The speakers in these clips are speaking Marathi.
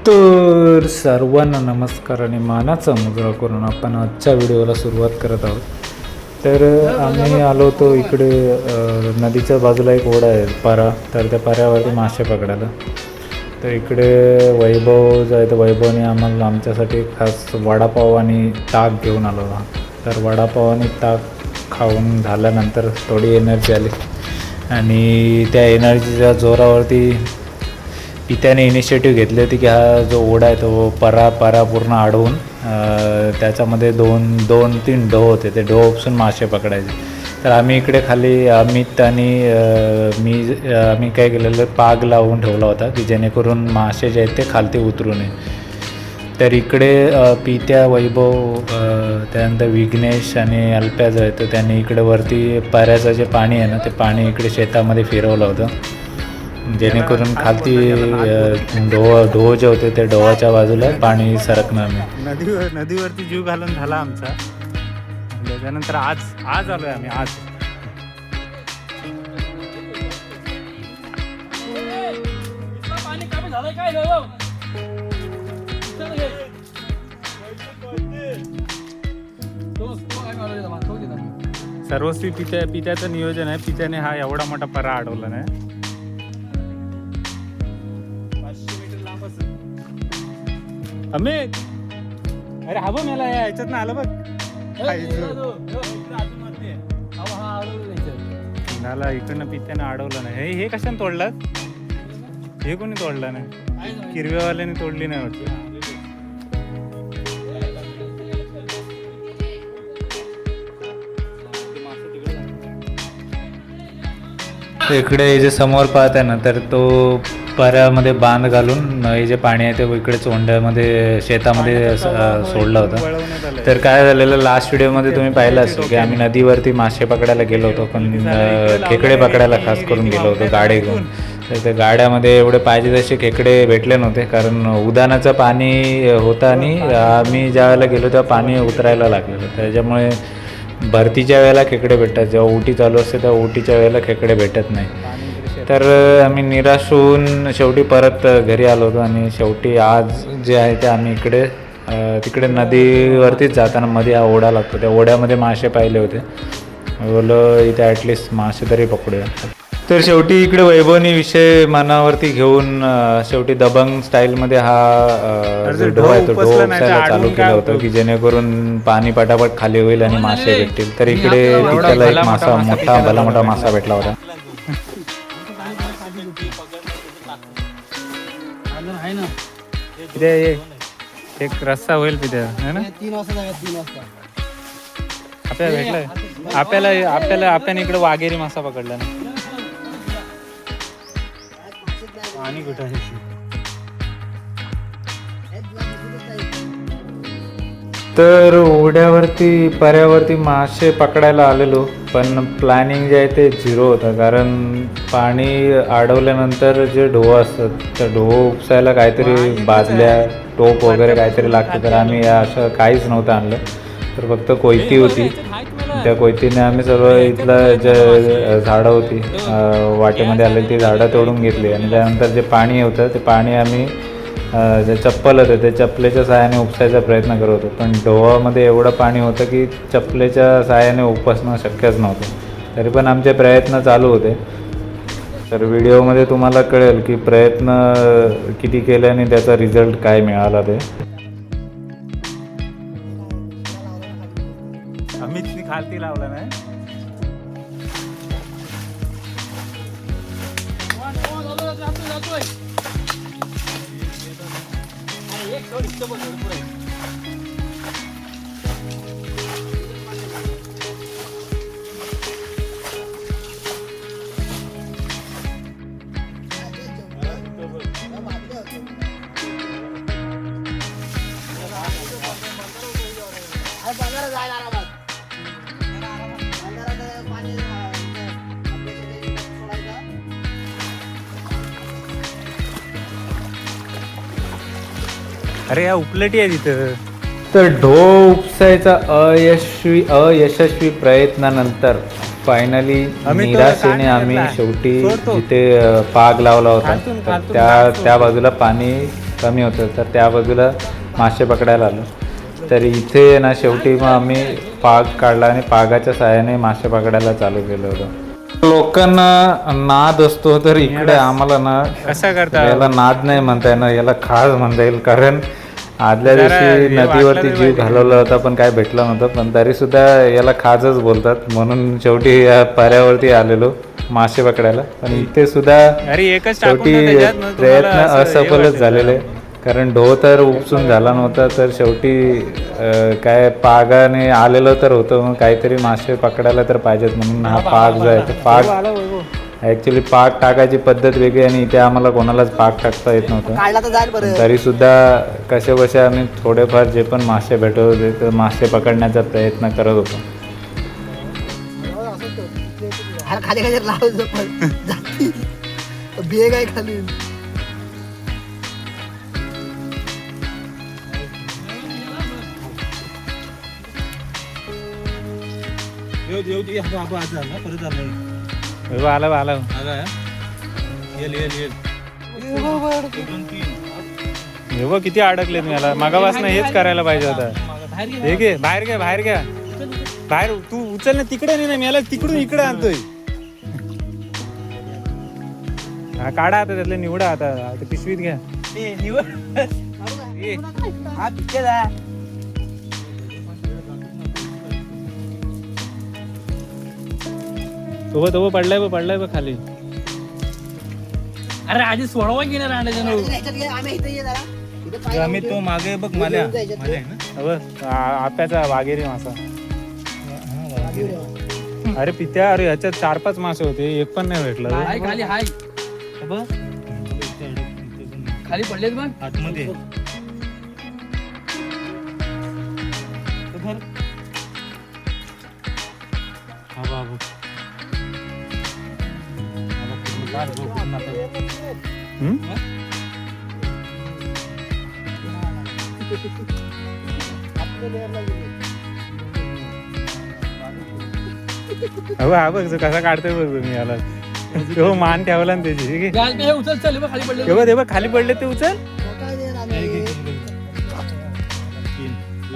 तर सर्वांना नमस्कार आणि मानाचा मुजरा करून आपण आजच्या व्हिडिओला सुरुवात करत आहोत. तर आम्ही आलो होतो इकडे नदीच्या बाजूला एक ओढा आहे पारा, तर त्या पाऱ्यावरती मासे पकडायला. तर इकडे वैभव जो आहे तर वैभवने आमच्यासाठी खास वडापाव आणि ताक घेऊन आलो होता. तर वडापाव आणि ताक खाऊन झाल्यानंतर थोडी एनर्जी आली आणि त्या एनर्जीच्या जोरावरती त्याने इनिशिएटिव्ह घेतली होती की हा जो ओढा आहे तो पारा पूर्ण अडवून त्याच्यामध्ये दोन तीन ढो होते, ते ढो उपसून मासे पकडायचे. तर आम्ही इकडे खाली अमित आणि आम्ही काय केलेलं पाग लावून ठेवला होता की जेणेकरून मासे जे आहेत ते खालती उतरू नये. तर इकडे पित्या, वैभव, त्यानंतर विघ्नेश आणि अल्प्या जो आहे तर त्यांनी इकडे वरती पाऱ्याचं जे पाणी आहे ना ते पाणी इकडे शेतामध्ये फिरवलं होतं जेणेकरून खालती ढो जे होते त्या ढोवाच्या बाजूला पाणी सरकणार नाही. नदीवरती जीव घालून झाला आमचा. त्याच्यानंतर आज आलोय आम्ही. आज सर्वस्वी पित्याचं नियोजन आहे. पित्याने हा एवढा मोठा परा अडवला नाही. अमित, अरे हा बघ मला यायच्यात ना आलं बघ. मला इकडनं पित्यानं अडवलं नाही. हे कशाने तोडलं? हे कोणी तोडलं नाही? किरव्यावाल्याने तोडली नाही वाटतं. इकडे जे समोर पाहत आहे ना तर तो पाऱ्यामध्ये बांध घालून हे जे पाणी आहे ते इकडे चोंड्यामध्ये शेतामध्ये सोडलं होतं. तर काय झालेलं लास्ट व्हिडिओमध्ये तुम्ही पाहिलं असेल की आम्ही नदीवरती मासे पकडायला गेलो होतो, पण खेकडे पकडायला खास करून गेलो होतो गाडी घेऊन. तर त्या गाड्यामध्ये एवढे पाहिजे तसे खेकडे भेटले नव्हते कारण उधाणाचं पाणी होतं आणि आम्ही ज्या वेळेला गेलो तेव्हा पाणी उतरायला लागलेलं. त्याच्यामुळे भरतीच्या वेळेला खेकडे भेटतात, जेव्हा ओटी चालू असते तेव्हा ओटीच्या वेळेला खेकडे भेटत नाही. तर आम्ही निराश होऊन शेवटी परत घरी आलो होतो आणि शेवटी आज जे आहे ते आम्ही तिकडे नदीवरतीच जाताना मध्ये हा ओढा लागतो, त्या ओढ्यामध्ये मासे पाहिले होते. बोललो इथे ॲटलिस्ट मासे तरी पकडूया. तर शेवटी इकडे वैभवनी विषय मनावरती घेऊन शेवटी दबंग स्टाईलमध्ये हा जो ढो आहे तो ढो उपसायला चालू केलं होतं की जेणेकरून पाणी पटापट खाली होईल आणि मासे भेटतील. तर इकडे त्याला एक मासा भला मोठा मासा भेटला होता. एक रस्सा होईल तिथे है ना. 3 वाजता आपल्याला भेटलाय. आपल्याला इकडे वाघेरी मासा पकडला ना. आणि कुठं आहे? तर ओढ्यावरती पाऱ्यावरती मासे पकडायला आलेलो, पण प्लॅनिंग जे आहे ते झिरो होतं कारण पाणी अडवल्यानंतर जे ढो असतात त्या ढो उपसायला काहीतरी बादल्या, टोप वगैरे काहीतरी लागतं. तर आम्ही असं काहीच नव्हतं आणलं, तर फक्त कोयती होती. त्या कोयतीने आम्ही सर्व इथलं जे झाडं होती वाटेमध्ये आलेली ती झाडं तोडून घेतली आणि त्यानंतर जे पाणी होतं ते पाणी आम्ही जे चप्पल होतं ते चप्पलेच्या सहाय्याने उपसायचा प्रयत्न करत होतो. पण ढोवामध्ये एवढं पाणी होतं की चप्पलेच्या सहाय्याने उपसणं शक्यच नव्हतं. तरी पण आमचे प्रयत्न चालू होते. तर व्हिडिओमध्ये तुम्हाला कळेल की प्रयत्न किती केले आणि त्याचा रिझल्ट काय मिळाला ते. अमितनी खालती लावला नाही. अरे या उपलटी आहे तिथं. तर ढो उपसायचा अयशस्वी प्रयत्नानंतर फायनली निराशेने आम्ही शेवटी जिथे पाग लावला होता त्या बाजूला पाणी कमी होतं, तर त्या बाजूला मासे पकडायला आलो. तर इथे ना शेवटी मग आम्ही पाग काढला आणि पागाच्या साहाय्याने मासे पकडायला चालू केलं होतं. लोकांना नाद असतो, तर इकडे आम्हाला ना कसा करता याला नाद नाही म्हणता येणार, याला खास म्हणता येईल. कारण आदल्या जरा दिवशी हे नदीवरती वाटलं जीव तरी घालवला होता पण काय भेटलं नव्हतं, पण तरी सुद्धा याला खाजच बोलतात. म्हणून शेवटी या पाऱ्यावरती आलेलो मासे पकडायला. पण इथे सुद्धा अरे एकच टाकून शेवटी ना त्याच्यात ना तुम्हाला प्रयत्न असं हे असफलच वाटेल. झालेले, कारण ढो तर उपसून झाला नव्हता. तर शेवटी काय पागाने आलेलं तर होतं, मग काहीतरी मासे पकडायला तर पाहिजेत म्हणून हा पाग जो आहे तो पाग आला वैभव. ॲक्च्युली पाग टाकायची पद्धत वेगळी आणि इथे आम्हाला कोणालाच पाग टाकता येत नव्हतं. काढला तर जाईल बरं. तरी सुद्धा कसे बसे आम्ही थोडेफार जे पण मासे भेटत होते तर मासे पकडण्याचा प्रयत्न करत होतो. अरे खाली खाली लावायचं पण जाती. बेग आहे खाली. वैभव आला आला वैभव किती अडकले तुम्हाला. मागापासून हेच करायला पाहिजे होता. हे घे बाहेर घ्या बाहेर घ्या बाहेर. तू उचल ना तिकडे नाही ना, मी याला तिकडून इकडे आणतोय. हा काढा आता त्यातले निवडा आता पिशवीत घ्या. हा पिक्चर आहे. तो पडलाय बघ खाली. अरे आधी सोडवा घेणार ह्याच्यात घे, आम्ही इथे ये जरा. इथे पाय आम्ही तो मागे बघ माल्या घेऊन जा ह्याच्यात. आप्याचा वाघेरी मासा. अरे पित्या, अरे ह्याच्यात 4-5 मासे होते, एक पण नाही भेटलं. हाय खाली हाय खाली पडलेत मग आतमध्ये हा बघ कसा काढतोय बघ मी याला. तो मान ठेवला ना त्याची. ठीक आहे गाल पे हे उचल चल बघ खाली पडले हे बघ खाली पडले ते उचल. मोठा दे ना आम्ही.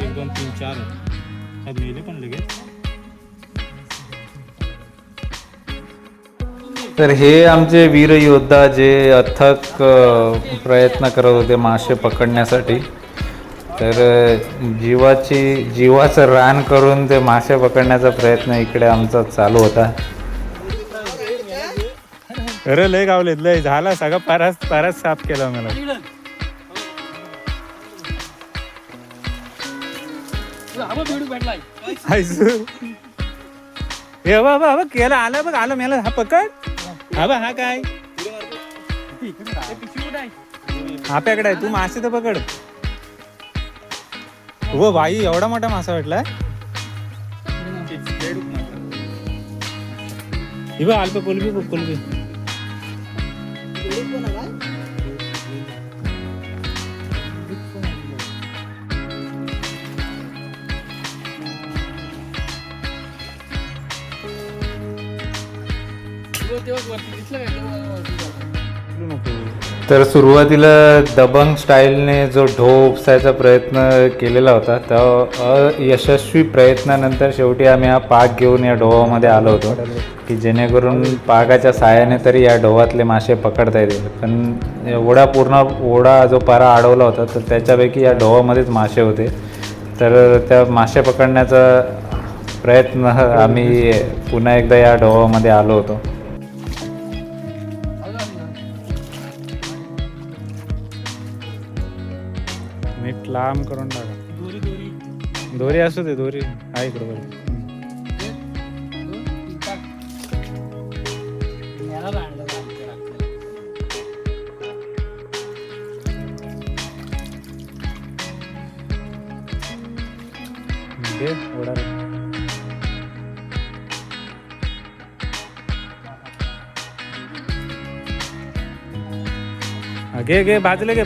1 2 3 4 मेले पण लगेच. तर हे आमचे वीर योद्धा जे अथक प्रयत्न करत होते मासे पकडण्यासाठी. तर जीवाचं रान करून ते मासे पकडण्याचा प्रयत्न इकडे आमचा चालू होता. अरे लय गावलेत लय झाला सगळं पाराच साफ केला मला. हा बघ बिडू भेटलाय हे बाबा केला आला बघ आलं मेला. हा पकड. हा बघ हा काय आपल्याकडे आहे. तू मासे तर पकड. हो भाई एवढा मोठा मासा भेटलाय. ही बघ अल्प कोलबी बघ कोलबी. एवढी पण आहे काय? तर सुरुवातीला दबंग स्टाईलने जो ढो उपसायचा प्रयत्न केलेला होता, त्या अयशस्वी प्रयत्नानंतर शेवटी आम्ही हा पाग घेऊन या ढोवामध्ये आलो होतो की जेणेकरून पागाच्या साहाय्याने तरी या ढोवातले मासे पकडता येतील. पण पूर्ण ओढा जो पारा अडवला होता तर त्याच्यापैकी या ढोवामध्येच मासे होते. तर त्या मासे पकडण्याचा प्रयत्न आम्ही पुन्हा एकदा या ढोवामध्ये आलो होतो. नीट लांब करून टाका. दोरी असू दे दोरी आहे इकडे बघ. ओढा रे. घे बाजूला घे.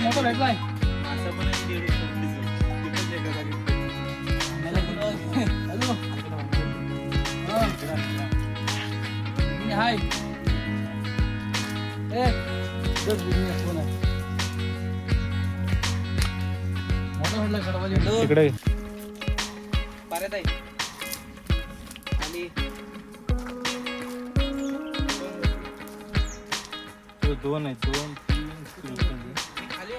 मोठा भेटलाय हाय ए, दस बिझनेस कोण आहे? मोठा भेटला कडवाली. तिकडे पाऱ्यात आहे आणि दोन आहेत, दोन तीन खाली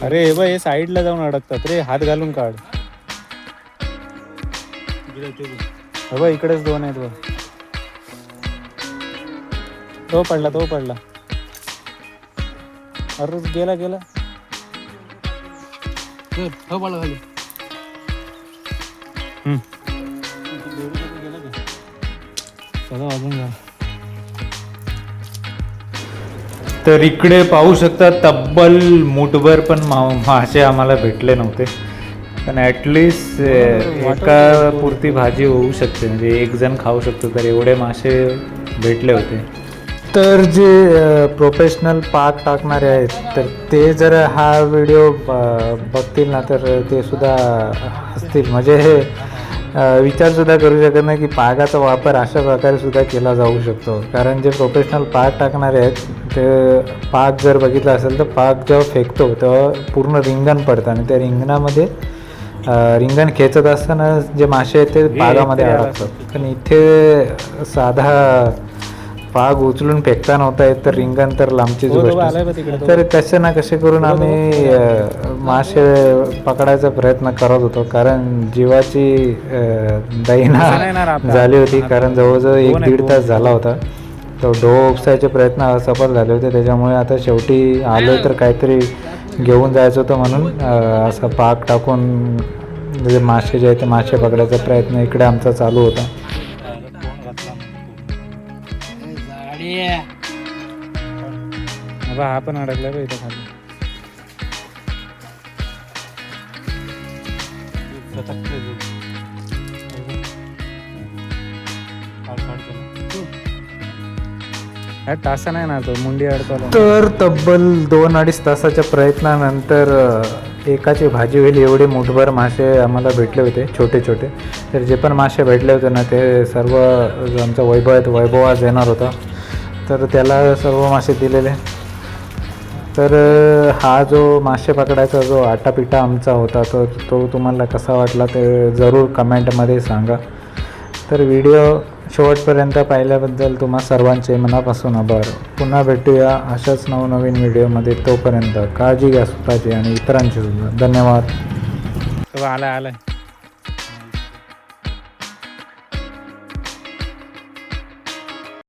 अरे हे बघ, हे साईडला जाऊन अडकतात रे, हात घालून काढ. हे बघ इकडेच दोन आहेत बघ. तो पडला. अरे गेला हो पडला खाली. चला अजून जा. तर इकडे पाहू शकता तब्बल मुठभर पण मासे आम्हाला भेटले नव्हते, पण ॲटलिस्ट एका पुरती भाजी होऊ शकते, म्हणजे एक जण खाऊ शकतो, तर एवढे मासे भेटले होते. तर जे प्रोफेशनल पाक टाकणारे आहेत, तर ते जर हा व्हिडिओ बघतील ना, तर ते सुद्धा हसतील. म्हणजे हे विचारसुद्धा करू शकत नाही की पाकाचा वापर अशा प्रकारे सुद्धा केला जाऊ शकतो. कारण जे प्रोफेशनल पाक टाकणारे आहेत, ते पाक जर बघितला असेल तर पाक जेव्हा फेकतो तेव्हा पूर्ण रिंगण पडतं, आणि त्या रिंगणामध्ये रिंगण खेचत असताना जे मासे आहेत ते पागामध्ये अडकतात. पण इथे साधा पाग उचलून फेकता नव्हता येत, तर रिंगण तर लांबचीच गोष्ट. तर कसे ना कसे करून आम्ही मासे पकडायचा प्रयत्न करत होतो, कारण जीवाची दैना झाली होती. कारण जवळजवळ 1-1.5 तास झाला होता, तो ढो उपसायचे प्रयत्न सफल झाले होते. त्याच्यामुळे आता शेवटी आलो तर काहीतरी घेऊन जायचं होतं, म्हणून असं पाक टाकून जे मासे जे आहेत ते मासे पकडायचा प्रयत्न इकडे आमचा चालू होता. हा पण अडकला बघ इथं खाली. तासा नाही ना तो मुंडी अडकवला. तर तब्बल 2-2.5 तासाच्या प्रयत्नानंतर एकाची भाजी होईल एवढे मुठभर मासे आम्हाला भेटले होते, छोटे छोटे. तर जे पण मासे भेटले होते ना, ते सर्व आमचा वैभव आज येणार होता, तर त्याला सर्व मासे दिलेले. तर हा जो मासे पकडायचा जो आटापिटा आमचा होता, तो तुम्हाला कसा वाटला ते जरूर कमेंटमध्ये सांगा. तर व्हिडिओ शेवटपर्यंत पाहिल्याबद्दल तुम्हा सर्वांचे मनापासून आभार. पुन्हा भेटूया अशाच नवनवीन व्हिडिओमध्ये. तोपर्यंत काळजी घ्या स्वतःची आणि इतरांची सुद्धा. धन्यवाद. आलाय